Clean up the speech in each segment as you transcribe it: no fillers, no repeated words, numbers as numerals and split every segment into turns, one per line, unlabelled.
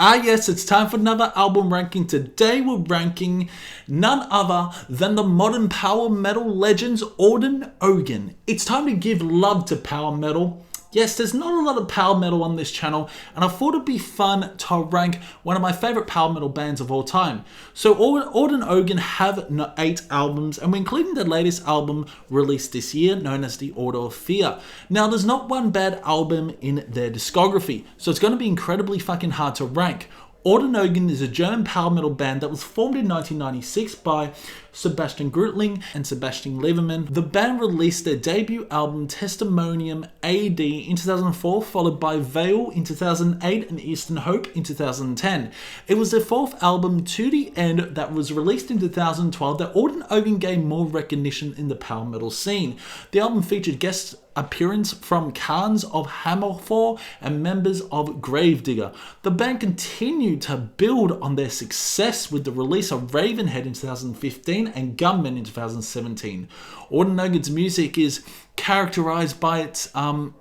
Yes, it's time for another album ranking. Today we're ranking none other than the modern power metal legends Orden Ogan. It's time to give love to power metal. Yes, there's not a lot of power metal on this channel, and I thought it'd be fun to rank one of my favorite power metal bands of all time. So Orden Ogan have 8 albums, and we're including the latest album released this year, known as The Order of Fear. Now, there's not one bad album in their discography, so it's going to be incredibly fucking hard to rank. Orden Ogan is a German power metal band that was formed in 1996 by Sebastian Grütling and Sebastian Leverman. The band released their debut album Testimonium AD in 2004, followed by Veil in 2008 and Eastern Hope in 2010. It was their 4th album, To the End, that was released in 2012 that Orden Ogan gained more recognition in the power metal scene. The album featured guest appearance from Khans of Hammerfall and members of Gravedigger. The band continued to build on their success with the release of Ravenhead in 2015 and Gunmen in 2017. Orden Ogan's music is characterized by its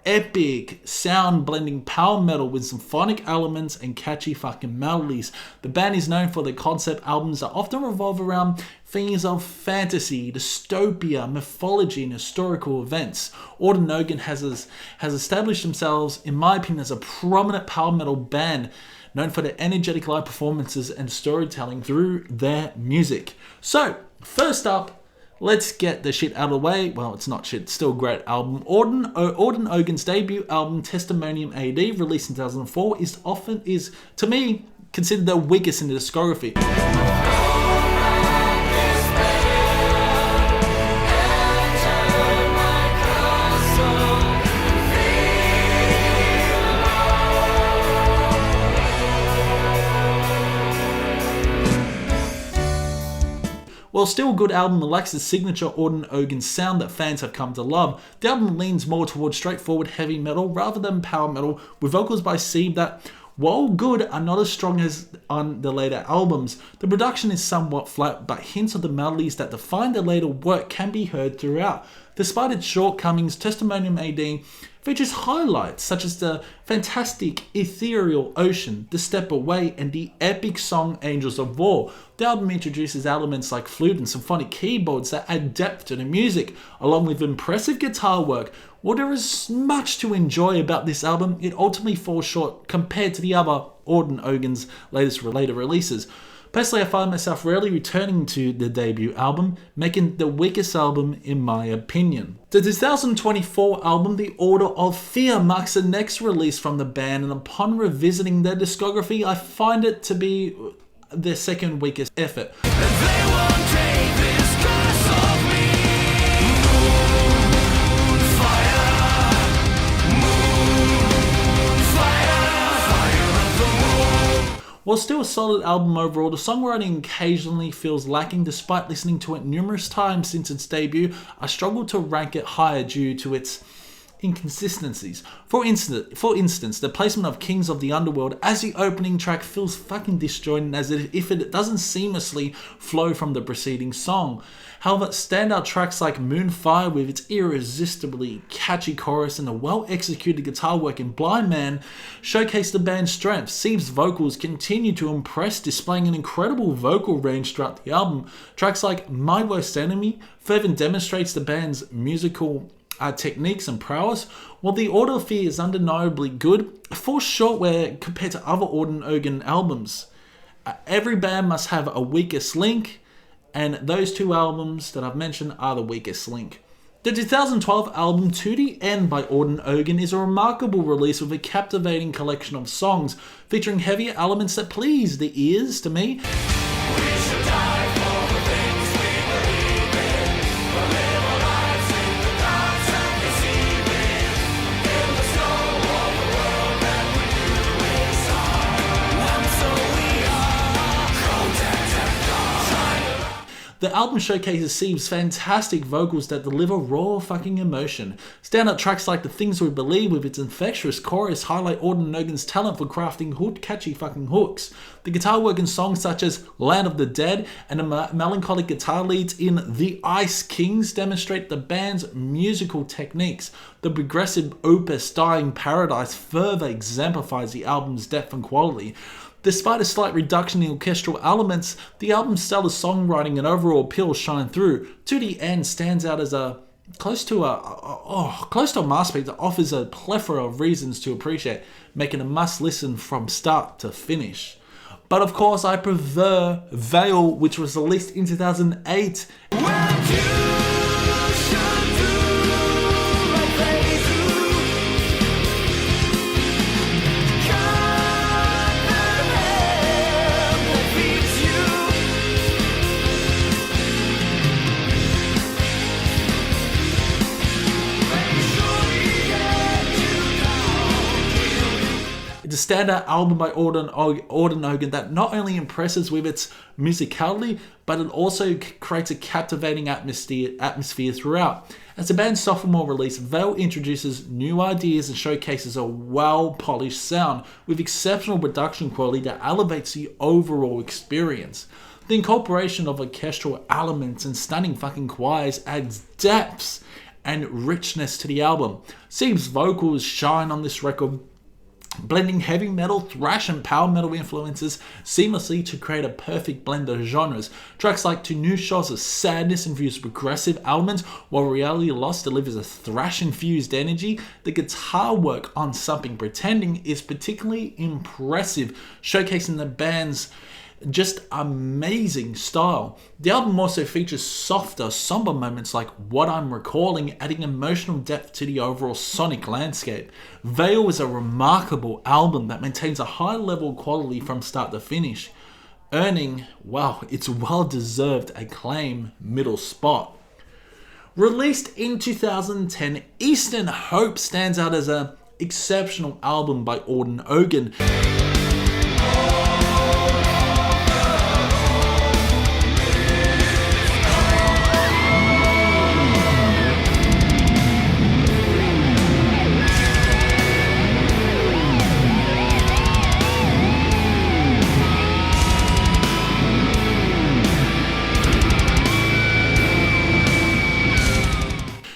epic sound blending power metal with symphonic elements and catchy fucking melodies. The band is known for their concept albums that often revolve around themes of fantasy, dystopia, mythology, and historical events. Orden Ogan has established themselves, in my opinion, as a prominent power metal band known for their energetic live performances and storytelling through their music. So, first up, let's get the shit out of the way. Well, it's not shit, it's still a great album. Orden Ogan's debut album, Testimonium AD, released in 2004, is to me, considered the weakest in the discography. While still a good album, it lacks the signature Orden Ogan sound that fans have come to love. The album leans more towards straightforward heavy metal rather than power metal, with vocals by Sieb that, while good, are not as strong as on the later albums. The production is somewhat flat, but hints of the melodies that define the later work can be heard throughout. Despite its shortcomings, Testimonium AD features highlights such as the fantastic ethereal Ocean, The Step Away, and the epic song Angels of War. The album introduces elements like flute and symphonic keyboards that add depth to the music, along with impressive guitar work. While there is much to enjoy about this album, it ultimately falls short compared to the other Orden Ogan's later releases. Personally, I find myself rarely returning to the debut album, making the weakest album in my opinion. The 2024 album, The Order of Fear, marks the next release from the band, and upon revisiting their discography, I find it to be their second weakest effort. While still a solid album overall, the songwriting occasionally feels lacking. Despite listening to it numerous times since its debut, I struggle to rank it higher due to its inconsistencies. For instance, the placement of Kings of the Underworld as the opening track feels fucking disjointed, as if it doesn't seamlessly flow from the preceding song. However, standout tracks like Moonfire, with its irresistibly catchy chorus and the well-executed guitar work in Blind Man, showcase the band's strength. Sieb's vocals continue to impress, displaying an incredible vocal range throughout the album. Tracks like My Worst Enemy further demonstrates the band's musical techniques and prowess. While The Order of Fear is undeniably good, it falls short where compared to other Orden Ogan albums. Every band must have a weakest link, and those 2 albums that I've mentioned are the weakest link. The 2012 album To the End by Orden Ogan is a remarkable release with a captivating collection of songs featuring heavier elements that please the ears to me. The album showcases Sieb's fantastic vocals that deliver raw fucking emotion. Standout tracks like The Things We Believe with its infectious chorus highlight Orden Ogan's talent for crafting catchy fucking hooks. The guitar work in songs such as Land of the Dead and the melancholic guitar leads in The Ice Kings demonstrate the band's musical techniques. The progressive opus Dying Paradise further exemplifies the album's depth and quality. Despite a slight reduction in orchestral elements, the album's stellar songwriting and overall appeal shine through. To the End stands out as close to a masterpiece that offers a plethora of reasons to appreciate, making a must listen from start to finish. But of course, I prefer Veil, which was released in 2008. It's a standout album by Orden Ogan that not only impresses with its musicality, but it also creates a captivating atmosphere throughout. As the band's sophomore release, Veil introduces new ideas and showcases a well-polished sound with exceptional production quality that elevates the overall experience. The incorporation of orchestral elements and stunning fucking choirs adds depth and richness to the album. Seeb's vocals shine on this record, blending heavy metal, thrash and power metal influences seamlessly to create a perfect blend of genres. Tracks like To New Shores of Sadness infuse progressive elements, while Reality Lost delivers a thrash-infused energy. The guitar work on Something Pretending is particularly impressive, showcasing the band's just amazing style. The album also features softer, somber moments like What I'm Recalling, adding emotional depth to the overall sonic landscape. Veil is a remarkable album that maintains a high level of quality from start to finish, earning, its well-deserved acclaim middle spot. Released in 2010, Eastern Hope stands out as an exceptional album by Orden Ogan.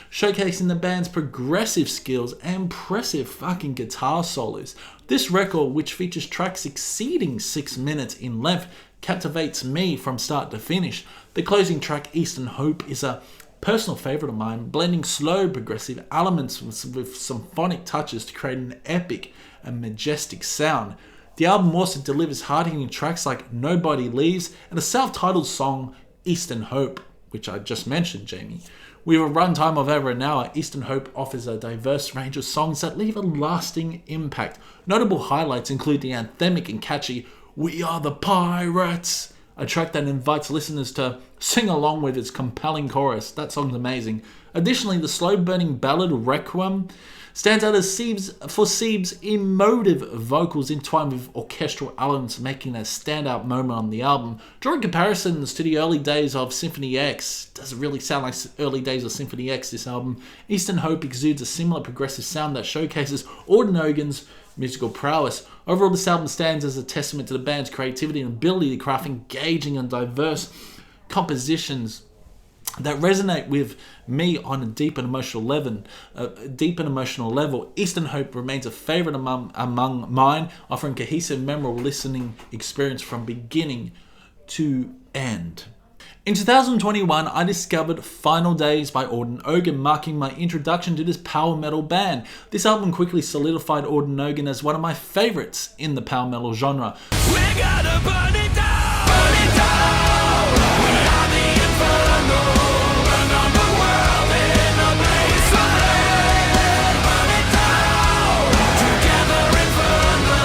Showcasing the band's progressive skills and impressive fucking guitar solos. This record, which features tracks exceeding 6 minutes in length, captivates me from start to finish. The closing track, Eastern Hope, is a personal favourite of mine, blending slow progressive elements with symphonic touches to create an epic and majestic sound. The album also delivers hard-hitting tracks like Nobody Leaves and a self-titled song, Eastern Hope, which I just mentioned, Jamie. With a runtime of over an hour, Eastern Hope offers a diverse range of songs that leave a lasting impact. Notable highlights include the anthemic and catchy We Are the Pirates, a track that invites listeners to sing along with its compelling chorus. That song's amazing. Additionally, the slow-burning ballad Requiem stands out as Seeb's emotive vocals entwined with orchestral elements, making a standout moment on the album. Drawing comparisons to the early days of Symphony X, doesn't really sound like early days of Symphony X, this album. Eastern Hope exudes a similar progressive sound that showcases Orden Ogan's musical prowess. Overall, this album stands as a testament to the band's creativity and ability to craft engaging and diverse compositions that resonate with me on a deep and emotional level. Eastern Hope remains a favourite among mine, offering cohesive, memorable listening experience from beginning to end. In 2021, I discovered Final Days by Orden Ogan, marking my introduction to this power metal band. This album quickly solidified Orden Ogan as one of my favourites in the power metal genre.
We're gonna burn it down, burn it down. We are the inferno, burn on the world in a blaze of flame. Burn it down, together inferno,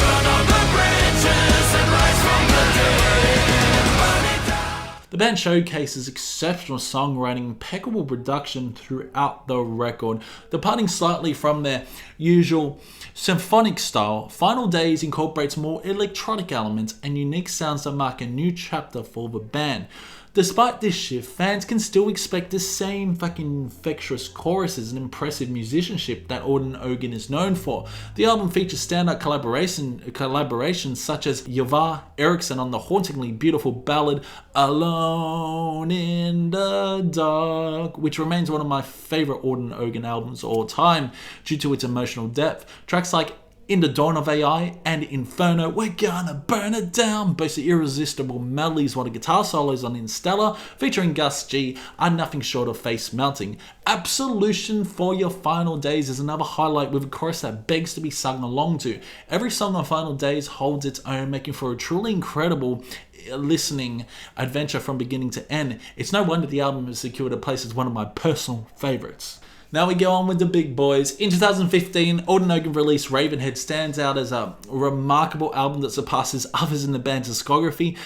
burn on the bridges and rise from the dead. Burn it down.
The band showcases exceptional songwriting, impeccable production throughout the record. Departing slightly from their usual symphonic style, Final Days incorporates more electronic elements and unique sounds that mark a new chapter for the band. Despite this shift, fans can still expect the same fucking infectious choruses and impressive musicianship that Orden Ogan is known for. The album features standout collaborations such as Yavar Eriksson on the hauntingly beautiful ballad Alone in the Dark, which remains one of my favourite Orden Ogan albums of all time due to its emotional depth. Tracks like In the Dawn of AI and Inferno, we're gonna burn it down. Boasts the irresistible melodies, while the guitar solos on Interstellar, featuring Gus G, are nothing short of face melting. Absolution for Your Final Days is another highlight with a chorus that begs to be sung along to. Every song on Final Days holds its own, making for a truly incredible listening adventure from beginning to end. It's no wonder the album has secured a place as one of my personal favorites. Now we go on with the big boys. In 2015, Orden Ogan released Ravenhead stands out as a remarkable album that surpasses others in the band's discography.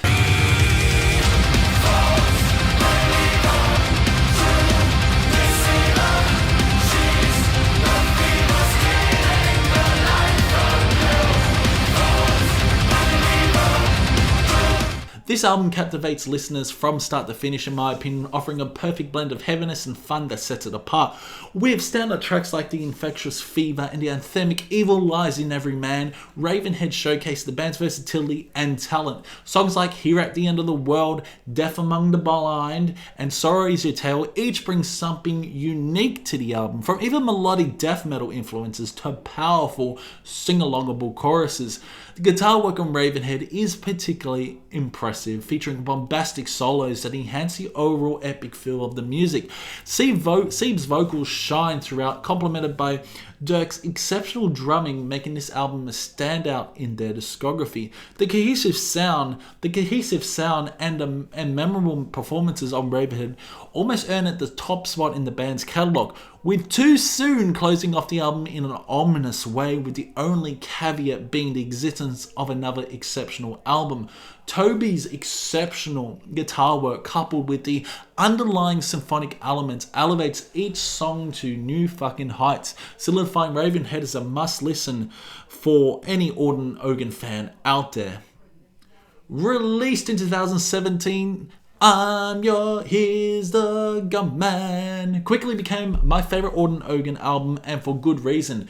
This album captivates listeners from start to finish, in my opinion, offering a perfect blend of heaviness and fun that sets it apart. With standout tracks like The Infectious Fever and the anthemic Evil Lies in Every Man, Ravenhead showcased the band's versatility and talent. Songs like Here at the End of the World, Death Among the Blind, and Sorrow Is Your Tale each bring something unique to the album, from even melodic death metal influences to powerful sing-alongable choruses. The guitar work on Ravenhead is particularly impressive, featuring bombastic solos that enhance the overall epic feel of the music. Seeb's vocals shine throughout, complemented by Dirk's exceptional drumming, making this album a standout in their discography. The cohesive sound and memorable performances on Ravenhead almost earn it the top spot in the band's catalogue, with Too Soon closing off the album in an ominous way, with the only caveat being the existence of another exceptional album. Toby's exceptional guitar work, coupled with the underlying symphonic elements, elevates each song to new fucking heights, solidifying Ravenhead as a must listen for any Orden Ogan fan out there. Released in 2017, Here's the Gunman quickly became my favorite Orden Ogan album, and for good reason.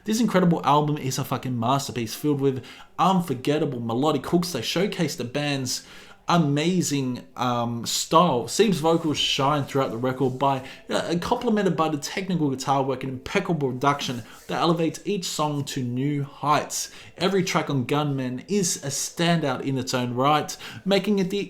This incredible album is a fucking masterpiece, filled with unforgettable melodic hooks that showcase the band's amazing style. Seeb's vocals shine throughout the record, complemented by the technical guitar work and impeccable production that elevates each song to new heights. Every track on Gunman is a standout in its own right, making it the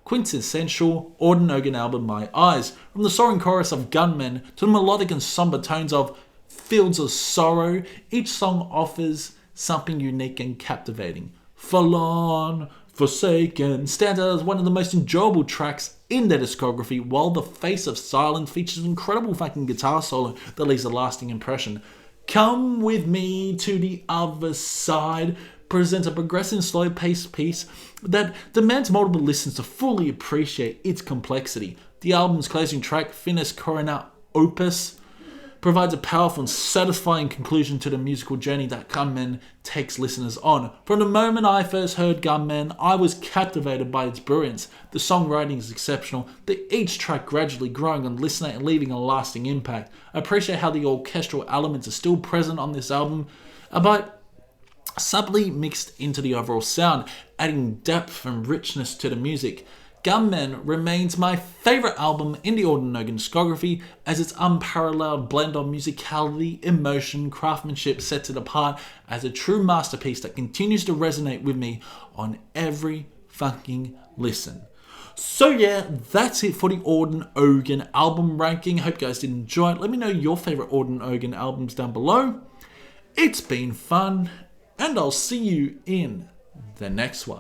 quintessential Orden Ogan album in my eyes. From the soaring chorus of Gunmen to the melodic and somber tones of Fields of Sorrow, each song offers something unique and captivating. Forlorn, Forsaken stands out as one of the most enjoyable tracks in their discography, while The Face of Silence features an incredible fucking guitar solo that leaves a lasting impression. Come With Me to the Other Side presents a progressive slow-paced piece that demands multiple listens to fully appreciate its complexity. The album's closing track, Finis Corona Opus, provides a powerful and satisfying conclusion to the musical journey that Gunmen takes listeners on. From the moment I first heard Gunmen, I was captivated by its brilliance. The songwriting is exceptional, each track gradually growing on listener and leaving a lasting impact. I appreciate how the orchestral elements are still present on this album, but subtly mixed into the overall sound, adding depth and richness to the music. Gunmen remains my favourite album in the Orden Ogan discography, as its unparalleled blend of musicality, emotion, craftsmanship sets it apart as a true masterpiece that continues to resonate with me on every fucking listen. So yeah, that's it for the Orden Ogan album ranking. Hope you guys did enjoy it. Let me know your favourite Orden Ogan albums down below. It's been fun, and I'll see you in the next one.